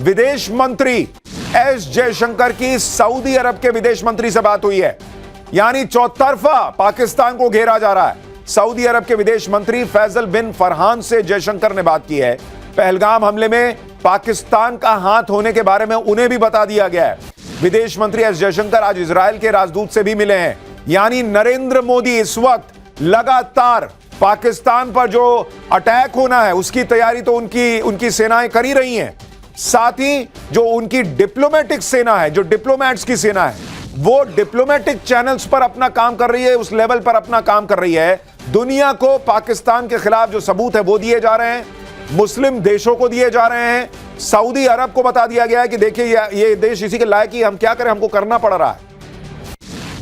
विदेश मंत्री एस जयशंकर की सऊदी अरब के विदेश मंत्री से बात हुई है, यानी चौतरफा पाकिस्तान को घेरा जा रहा है। सऊदी अरब के विदेश मंत्री फैसल बिन फरहान से जयशंकर ने बात की है। पहलगाम हमले में पाकिस्तान का हाथ होने के बारे में उन्हें भी बता दिया गया है। विदेश मंत्री एस जयशंकर आज इजराइल के राजदूत से भी मिले हैं, यानी नरेंद्र मोदी इस वक्त लगातार पाकिस्तान पर जो अटैक होना है उसकी तैयारी तो उनकी सेनाएं कर ही रही हैं। साथ ही जो उनकी डिप्लोमेटिक सेना है, जो डिप्लोमैट्स की सेना है, वो डिप्लोमेटिक चैनल्स पर अपना काम कर रही है, उस लेवल पर अपना काम कर रही है। दुनिया को पाकिस्तान के खिलाफ जो सबूत है वो दिए जा रहे हैं, मुस्लिम देशों को दिए जा रहे हैं। सऊदी अरब को बता दिया गया है कि देखिए ये देश इसी के लायक ही, हम क्या करें, हमको करना पड़ रहा है।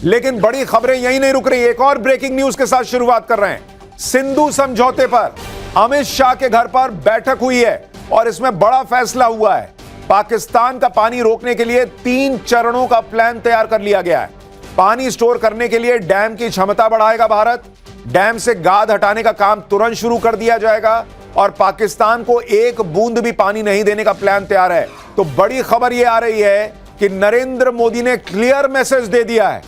लेकिन बड़ी खबरें यही नहीं रुक रही, एक और ब्रेकिंग न्यूज के साथ शुरुआत कर रहे हैं। सिंधु समझौते पर अमित शाह के घर पर बैठक हुई है और इसमें बड़ा फैसला हुआ है। पाकिस्तान का पानी रोकने के लिए 3 चरणों का प्लान तैयार कर लिया गया है। पानी स्टोर करने के लिए डैम की क्षमता बढ़ाएगा भारत, डैम से गाद हटाने का काम तुरंत शुरू कर दिया जाएगा और पाकिस्तान को एक बूंद भी पानी नहीं देने का प्लान तैयार है। तो बड़ी खबर यह आ रही है कि नरेंद्र मोदी ने क्लियर मैसेज दे दिया है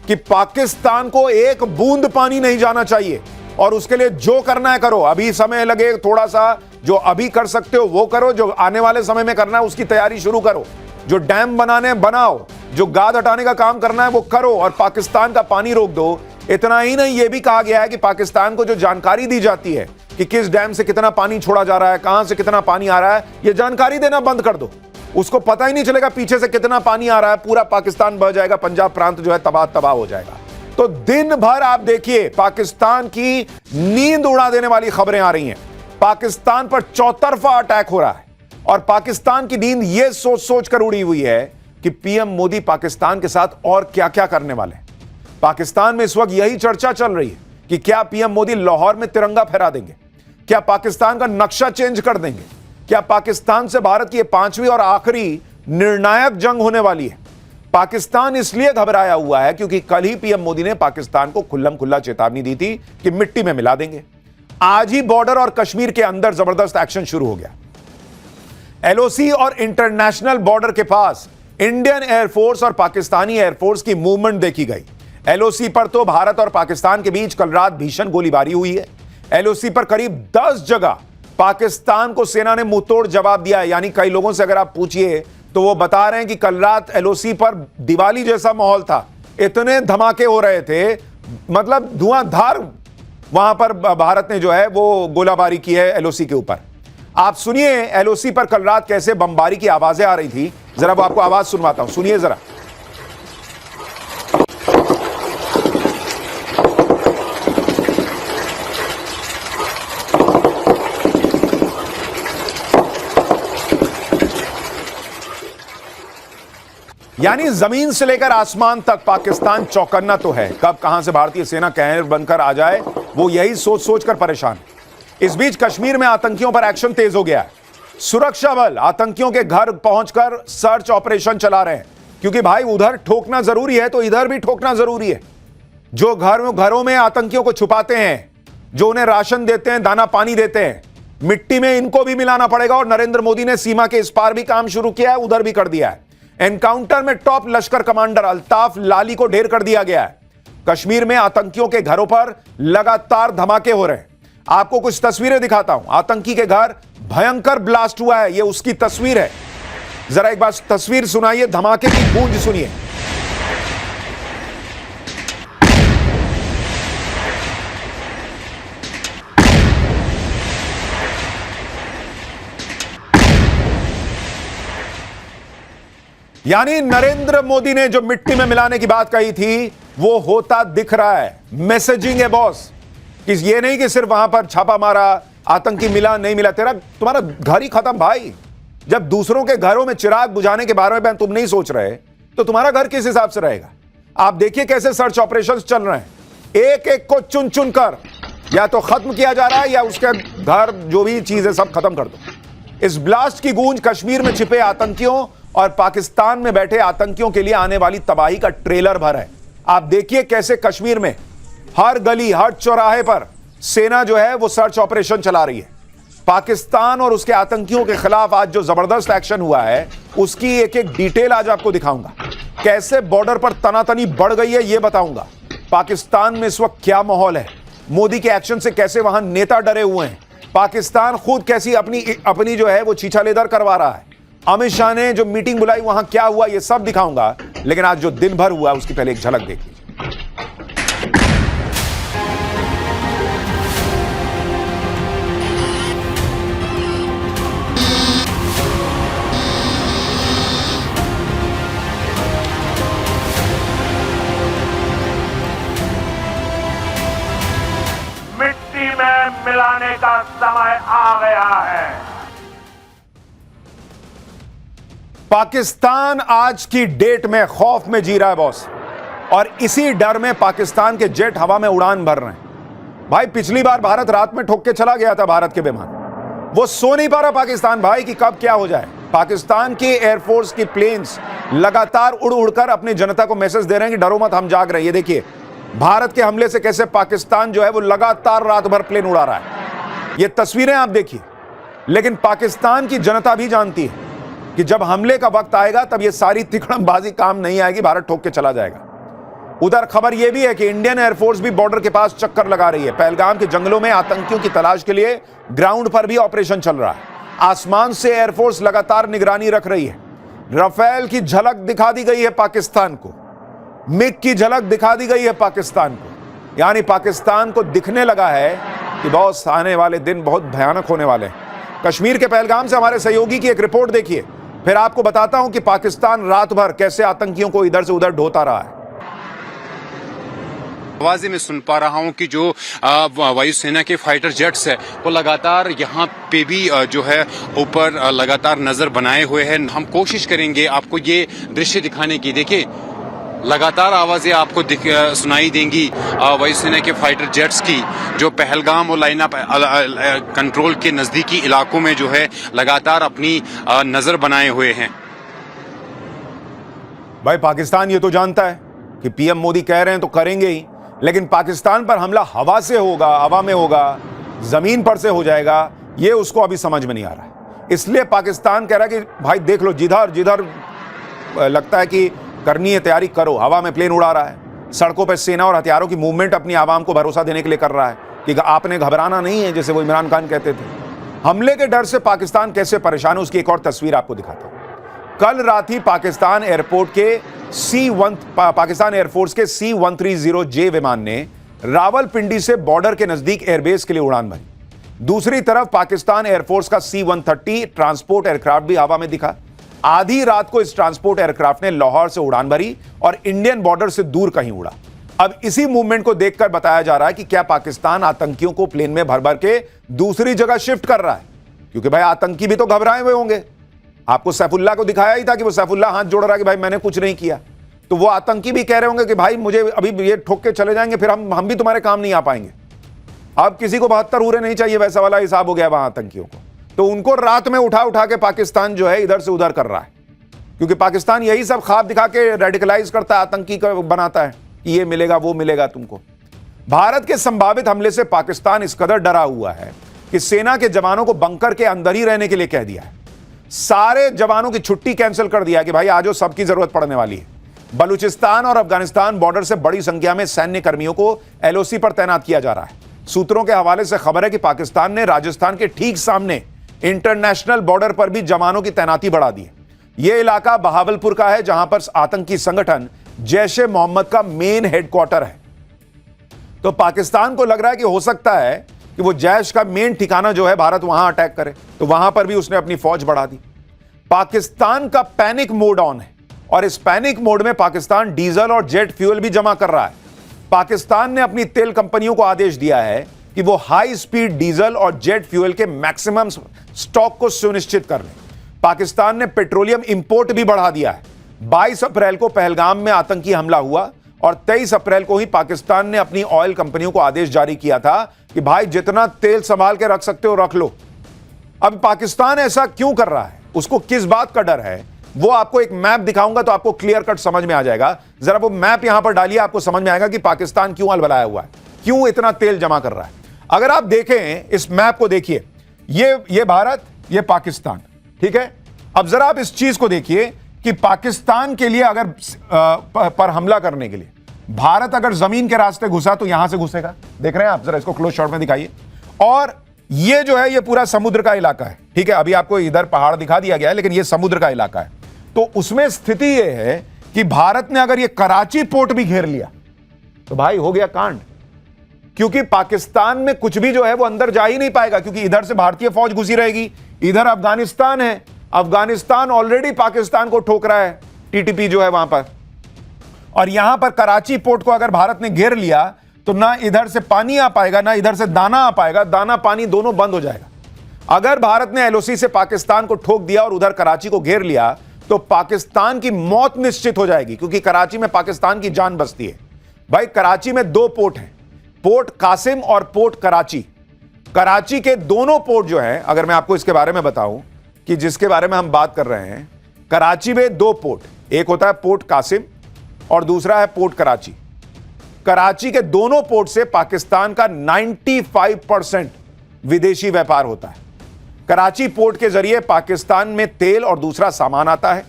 कि पाकिस्तान को एक बूंद पानी नहीं जाना चाहिए और उसके लिए जो करना है करो। अभी समय लगे थोड़ा सा, जो अभी कर सकते हो वो करो, जो आने वाले समय में करना है उसकी तैयारी शुरू करो, जो डैम बनाने बनाओ, जो गाद हटाने का काम करना है वो करो और पाकिस्तान का पानी रोक दो। इतना ही नहीं, यह भी कहा गया है कि पाकिस्तान को जो जानकारी दी जाती है कि किस डैम से कितना पानी छोड़ा जा रहा है, कहां से कितना पानी आ रहा है, यह जानकारी देना बंद कर दो। उसको पता ही नहीं चलेगा पीछे से कितना पानी आ रहा है, पूरा पाकिस्तान बह जाएगा, पंजाब प्रांत जो है तबाह हो जाएगा। तो दिन भर आप देखिए पाकिस्तान की नींद उड़ा देने वाली खबरें आ रही हैं। पाकिस्तान पर चौतरफा अटैक हो रहा है और पाकिस्तान की नींद यह सोच कर उड़ी हुई है कि पीएम मोदी पाकिस्तान के साथ और क्या क्या करने वाले हैं। पाकिस्तान में इस वक्त यही चर्चा चल रही है कि क्या पीएम मोदी लाहौर में तिरंगा फहरा देंगे, क्या पाकिस्तान का नक्शा चेंज कर देंगे, क्या पाकिस्तान से भारत की 5वीं और आखिरी निर्णायक जंग होने वाली है। पाकिस्तान इसलिए घबराया हुआ है क्योंकि कल ही पीएम मोदी ने पाकिस्तान को खुल्लम खुल्ला चेतावनी दी थी कि मिट्टी में मिला देंगे। आज ही बॉर्डर और कश्मीर के अंदर जबरदस्त एक्शन शुरू हो गया। एलओसी और इंटरनेशनल बॉर्डर के पास इंडियन एयरफोर्स और पाकिस्तानी एयरफोर्स की मूवमेंट देखी गई। एलओसी पर तो भारत और पाकिस्तान के बीच कल रात भीषण गोलीबारी हुई है। एलओसी पर करीब 10 जगह पाकिस्तान को सेना ने मुंहतोड़ जवाब दिया है। यानी कई लोगों से अगर आप पूछिए तो वो बता रहे हैं कि कल रात एलओसी पर दिवाली जैसा माहौल था, इतने धमाके हो रहे थे, मतलब धुआंधार वहां पर भारत ने जो है वो गोलाबारी की है एलओसी के ऊपर। आप सुनिए एलओसी पर कल रात कैसे बमबारी की आवाजें आ रही थी, जरा वो आपको आवाज सुनवाता हूं, सुनिए जरा। यानी जमीन से लेकर आसमान तक पाकिस्तान चौकन्ना तो है, कब कहां से भारतीय सेना कहर बनकर आ जाए वो यही सोच कर परेशान। इस बीच कश्मीर में आतंकियों पर एक्शन तेज हो गया है। सुरक्षा बल आतंकियों के घर पहुंचकर सर्च ऑपरेशन चला रहे हैं क्योंकि भाई उधर ठोकना जरूरी है तो इधर भी ठोकना जरूरी है। जो घरों में आतंकियों को छुपाते हैं, जो उन्हें राशन देते हैं, दाना पानी देते हैं, मिट्टी में इनको भी मिलाना पड़ेगा। और नरेंद्र मोदी ने सीमा के इस पार भी काम शुरू किया है, उधर भी कर दिया है। एनकाउंटर में टॉप लश्कर कमांडर अल्ताफ लाली को ढेर कर दिया गया है। कश्मीर में आतंकियों के घरों पर लगातार धमाके हो रहे हैं। आपको कुछ तस्वीरें दिखाता हूं। आतंकी के घर भयंकर ब्लास्ट हुआ है, यह उसकी तस्वीर है। जरा एक बार तस्वीर सुनाइए, धमाके की गूंज सुनिए। यानी नरेंद्र मोदी ने जो मिट्टी में मिलाने की बात कही थी वो होता दिख रहा है। मैसेजिंग है बॉस, कि ये नहीं कि सिर्फ वहां पर छापा मारा, आतंकी मिला नहीं मिला, तुम्हारा घर ही खत्म भाई। जब दूसरों के घरों में चिराग बुझाने के बारे में तुम नहीं सोच रहे तो तुम्हारा घर किस हिसाब से रहेगा। आप देखिए कैसे सर्च ऑपरेशंस चल रहे हैं, एक एक को चुन चुन कर या तो खत्म किया जा रहा है या उसके घर जो भी चीज है सब खत्म कर दो। इस ब्लास्ट की गूंज कश्मीर में छिपे आतंकियों और पाकिस्तान में बैठे आतंकियों के लिए आने वाली तबाही का ट्रेलर भर है। आप देखिए कैसे कश्मीर में हर गली हर चौराहे पर सेना जो है वो सर्च ऑपरेशन चला रही है। पाकिस्तान और उसके आतंकियों के खिलाफ आज जो जबरदस्त एक्शन हुआ है उसकी एक एक डिटेल आज आपको दिखाऊंगा। कैसे बॉर्डर पर तनातनी बढ़ गई है यह बताऊंगा। पाकिस्तान में इस वक्त क्या माहौल है, मोदी के एक्शन से कैसे वहां नेता डरे हुए हैं, पाकिस्तान खुद कैसी अपनी जो है वो छीछा लेदर करवा रहा है, अमित शाह ने जो मीटिंग बुलाई वहां क्या हुआ, यह सब दिखाऊंगा। लेकिन आज जो दिन भर हुआ उसकी पहले एक झलक देख लीजिए। मिट्टी में मिलाने का समय आ गया है। पाकिस्तान आज की डेट में खौफ में जी रहा है बॉस, और इसी डर में पाकिस्तान के जेट हवा में उड़ान भर रहे हैं। भाई पिछली बार भारत रात में ठोक के चला गया था भारत के विमान, वो सो नहीं पा रहा पाकिस्तान भाई कि कब क्या हो जाए। पाकिस्तान की एयरफोर्स की प्लेन्स लगातार उड़ उड़कर अपनी जनता को मैसेज दे रहे हैं कि डरो मत, हम जाग रहे हैं। ये देखिए भारत के हमले से कैसे पाकिस्तान जो है वो लगातार रात भर प्लेन उड़ा रहा है, ये तस्वीरें आप देखिए। लेकिन पाकिस्तान की जनता भी जानती है कि जब हमले का वक्त आएगा तब ये सारी तिकड़मबाजी काम नहीं आएगी, भारत ठोक के चला जाएगा। उधर खबर यह भी है कि इंडियन एयरफोर्स भी बॉर्डर के पास चक्कर लगा रही है। पहलगाम के जंगलों में आतंकियों की तलाश के लिए ग्राउंड पर भी ऑपरेशन चल रहा है। आसमान से एयरफोर्स लगातार निगरानी रख रही है। राफेल की झलक दिखा दी गई है पाकिस्तान को, मिग की झलक दिखा दी गई है पाकिस्तान को। यानी पाकिस्तान को दिखने लगा है कि बॉस आने वाले दिन बहुत भयानक होने वाले हैं। कश्मीर के पहलगाम से हमारे सहयोगी की एक रिपोर्ट देखिए, फिर आपको बताता हूं कि पाकिस्तान रात भर कैसे आतंकियों को इधर से उधर ढोता रहा है। आवाज़ें मैं सुन पा रहा हूं कि जो वायुसेना के फाइटर जेट्स है वो लगातार यहाँ पे भी जो है ऊपर लगातार नजर बनाए हुए हैं। हम कोशिश करेंगे आपको ये दृश्य दिखाने की। देखिए लगातार आवाज़ें आपको सुनाई देंगी वायुसेना के फाइटर जेट्स की, जो पहलगाम और लाइन ऑफ कंट्रोल के नज़दीकी इलाकों में जो है लगातार अपनी नज़र बनाए हुए हैं। भाई पाकिस्तान ये तो जानता है कि पीएम मोदी कह रहे हैं तो करेंगे ही, लेकिन पाकिस्तान पर हमला हवा से होगा, हवा में होगा, जमीन पर से हो जाएगा, ये उसको अभी समझ में नहीं आ रहा है। इसलिए पाकिस्तान कह रहा है कि भाई देख लो, जिधर जिधर लगता है कि करनी है तैयारी करो। हवा में प्लेन उड़ा रहा है, सड़कों पर सेना और हथियारों की मूवमेंट अपनी आवाम को भरोसा देने के लिए कर रहा है कि आपने घबराना नहीं है, जैसे वो इमरान खान कहते थे। हमले के डर से पाकिस्तान कैसे परेशान है उसकी एक और तस्वीर आपको दिखाता हूं। कल रात ही पाकिस्तान एयरफोर्स के C-130J विमान ने रावलपिंडी से बॉर्डर के नजदीक एयरबेस के लिए उड़ान भरी। दूसरी तरफ पाकिस्तान एयरफोर्स का C-130 ट्रांसपोर्ट एयरक्राफ्ट भी हवा में दिखा। आधी रात को इस ट्रांसपोर्ट एयरक्राफ्ट ने लाहौर से उड़ान भरी और इंडियन बॉर्डर से दूर कहीं उड़ा। अब इसी मूवमेंट को देखकर बताया जा रहा है कि क्या पाकिस्तान आतंकियों को प्लेन में भर भर के दूसरी जगह शिफ्ट कर रहा है, क्योंकि भाई आतंकी भी तो घबराए हुए होंगे। आपको सैफुल्लाह को दिखाया ही था कि वो सैफुल्लाह हाथ जोड़ रहा है कि भाई मैंने कुछ नहीं किया, तो वो आतंकी भी कह रहे होंगे कि भाई मुझे अभी ये ठोक के चले जाएंगे, फिर हम भी तुम्हारे काम नहीं आ पाएंगे। अब किसी को 72 उरे नहीं चाहिए, वैसा वाला हिसाब हो गया वहां आतंकियों को। तो उनको रात में उठा उठा के पाकिस्तान जो है इधर से उधर कर रहा है, क्योंकि पाकिस्तान यही सब ख्वाब दिखा के रेडिकलाइज करता है, आतंकी को बनाता है कि ये मिलेगा वो मिलेगा तुमको। भारत के संभावित हमले से पाकिस्तान इस कदर डरा हुआ है कि सेना के जवानों को बंकर के अंदर ही रहने के लिए कह दिया है। सारे जवानों की छुट्टी कैंसिल कर दिया कि भाई आज सबकी जरूरत पड़ने वाली है। बलूचिस्तान और अफगानिस्तान बॉर्डर से बड़ी संख्या में सैन्य कर्मियों को एलओसी पर तैनात किया जा रहा है। सूत्रों के हवाले से खबर है कि पाकिस्तान ने राजस्थान के ठीक सामने इंटरनेशनल बॉर्डर पर भी जवानों की तैनाती बढ़ा दी है। यह इलाका बहावलपुर का है, जहां पर आतंकी संगठन जैश-ए मोहम्मद का मेन हेडक्वार्टर है। तो पाकिस्तान को लग रहा है कि हो सकता है कि वो जैश का मेन ठिकाना जो है भारत वहां अटैक करे, तो वहां पर भी उसने अपनी फौज बढ़ा दी। पाकिस्तान का पैनिक मोड ऑन है और इस पैनिक मोड में पाकिस्तान डीजल और जेट फ्यूल भी जमा कर रहा है। पाकिस्तान ने अपनी तेल कंपनियों को आदेश दिया है कि वो हाई स्पीड डीजल और जेट फ्यूल के मैक्सिमम स्टॉक को सुनिश्चित कर लें। पाकिस्तान ने पेट्रोलियम इंपोर्ट भी बढ़ा दिया है। 22 अप्रैल को पहलगाम में आतंकी हमला हुआ और 23 अप्रैल को ही पाकिस्तान ने अपनी ऑयल कंपनियों को आदेश जारी किया था कि भाई जितना तेल संभाल के रख सकते हो रख लो। अब पाकिस्तान ऐसा क्यों कर रहा है, उसको किस बात का डर है, वो आपको एक मैप दिखाऊंगा तो आपको क्लियर कट समझ में आ जाएगा। जरा वो मैप यहां पर डालिए, आपको समझ में आएगा कि पाकिस्तान क्यों अलबलाया हुआ है, क्यों इतना तेल जमा कर रहा है। अगर आप देखें इस मैप को, देखिए ये भारत, ये पाकिस्तान, ठीक है। अब जरा आप इस चीज को देखिए कि पाकिस्तान के लिए अगर पर हमला करने के लिए भारत अगर जमीन के रास्ते घुसा तो यहां से घुसेगा। देख रहे हैं आप, जरा इसको क्लोज शॉट में दिखाइए। और ये जो है ये पूरा समुद्र का इलाका है, ठीक है। अभी आपको इधर पहाड़ दिखा दिया गया है, लेकिन ये समुद्र का इलाका है। तो उसमें स्थिति ये है कि भारत ने अगर ये कराची पोर्ट भी घेर लिया तो भाई हो गया कांड, क्योंकि पाकिस्तान में कुछ भी जो है वो अंदर जा ही नहीं पाएगा, क्योंकि इधर से भारतीय फौज घुसी रहेगी, इधर अफगानिस्तान है, अफगानिस्तान ऑलरेडी पाकिस्तान को ठोक रहा है, टीटीपी जो है वहां पर। और यहां पर कराची पोर्ट को अगर भारत ने घेर लिया तो ना इधर से पानी आ पाएगा, ना इधर से दाना आ पाएगा, दाना पानी दोनों बंद हो जाएगा। अगर भारत ने एलओसी से पाकिस्तान को ठोक दिया और उधर कराची को घेर लिया तो पाकिस्तान की मौत निश्चित हो जाएगी, क्योंकि कराची में पाकिस्तान की जान बसती है। भाई कराची में दो पोर्ट हैं, पोर्ट कासिम और पोर्ट कराची। कराची के दोनों पोर्ट जो हैं, अगर मैं आपको इसके बारे में बताऊं कि जिसके बारे में हम बात कर रहे हैं, कराची में दो पोर्ट, एक होता है पोर्ट कासिम और दूसरा है पोर्ट कराची। कराची के दोनों पोर्ट से पाकिस्तान का 95% विदेशी व्यापार होता है। कराची पोर्ट के जरिए पाकिस्तान में तेल और दूसरा सामान आता है।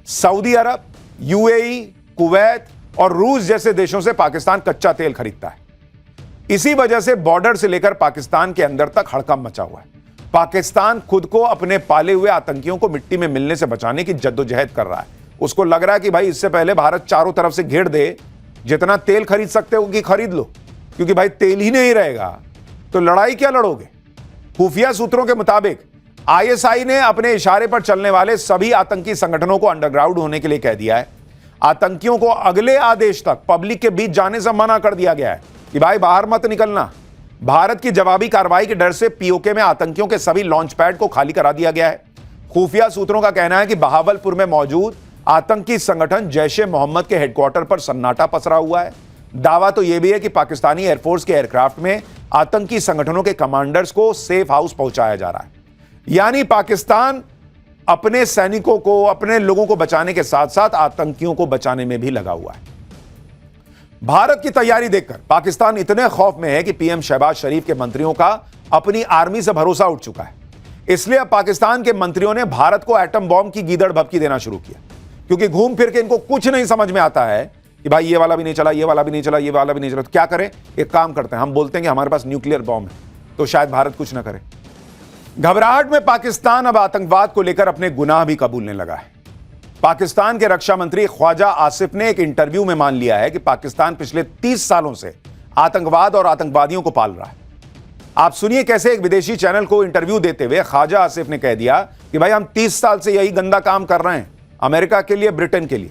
सऊदी अरब, यूएई, कुवैत और रूस जैसे देशों से पाकिस्तान कच्चा तेल खरीदता है। इसी वजह से बॉर्डर से लेकर पाकिस्तान के अंदर तक हड़कंप मचा हुआ है। पाकिस्तान खुद को अपने पाले हुए आतंकियों को मिट्टी में मिलने से बचाने की जद्दोजहद कर रहा है। उसको लग रहा है कि भाई इससे पहले भारत चारों तरफ से घेर दे, जितना तेल खरीद सकते हो कि खरीद लो, क्योंकि भाई तेल ही नहीं रहेगा तो लड़ाई क्या लड़ोगे। खुफिया सूत्रों के मुताबिक आईएसआई ने अपने इशारे पर चलने वाले सभी आतंकी संगठनों को अंडरग्राउंड होने के लिए कह दिया है। आतंकियों को अगले आदेश तक पब्लिक के बीच जाने से मना कर दिया गया है कि भाई बाहर मत निकलना। भारत की जवाबी कार्रवाई के डर से पीओके में आतंकियों के सभी लॉन्च पैड को खाली करा दिया गया है। खुफिया सूत्रों का कहना है कि बहावलपुर में मौजूद आतंकी संगठन जैश ए मोहम्मद के हेडक्वार्टर पर सन्नाटा पसरा हुआ है। दावा तो यह भी है कि पाकिस्तानी एयरफोर्स के एयरक्राफ्ट में आतंकी संगठनों के कमांडर्स को सेफ हाउस पहुंचाया जा रहा है। यानी पाकिस्तान अपने सैनिकों को, अपने लोगों को बचाने के साथ साथ आतंकियों को बचाने में भी लगा हुआ है। भारत की तैयारी देखकर पाकिस्तान इतने खौफ में है कि पीएम शहबाज शरीफ के मंत्रियों का अपनी आर्मी से भरोसा उठ चुका है। इसलिए अब पाकिस्तान के मंत्रियों ने भारत को एटम बॉम्ब की गीदड़ भभकी देना शुरू किया, क्योंकि घूम फिर के इनको कुछ नहीं समझ में आता है कि भाई ये वाला भी नहीं चला, ये वाला भी नहीं चला, ये वाला भी नहीं चला, तो क्या करें। एक काम करते हैं, हम बोलते हैं कि हमारे पास न्यूक्लियर बॉम्ब है, तो शायद भारत कुछ ना करे। घबराहट में पाकिस्तान अब आतंकवाद को लेकर अपने गुनाह भी कबूलने लगा है। पाकिस्तान के रक्षा मंत्री ख्वाजा आसिफ ने एक इंटरव्यू में मान लिया है कि पाकिस्तान पिछले 30 सालों से आतंकवाद और आतंकवादियों को पाल रहा है। आप सुनिए कैसे एक विदेशी चैनल को इंटरव्यू देते हुए ख्वाजा आसिफ ने कह दिया कि भाई हम 30 साल से यही गंदा काम कर रहे हैं, अमेरिका के लिए, ब्रिटेन के लिए।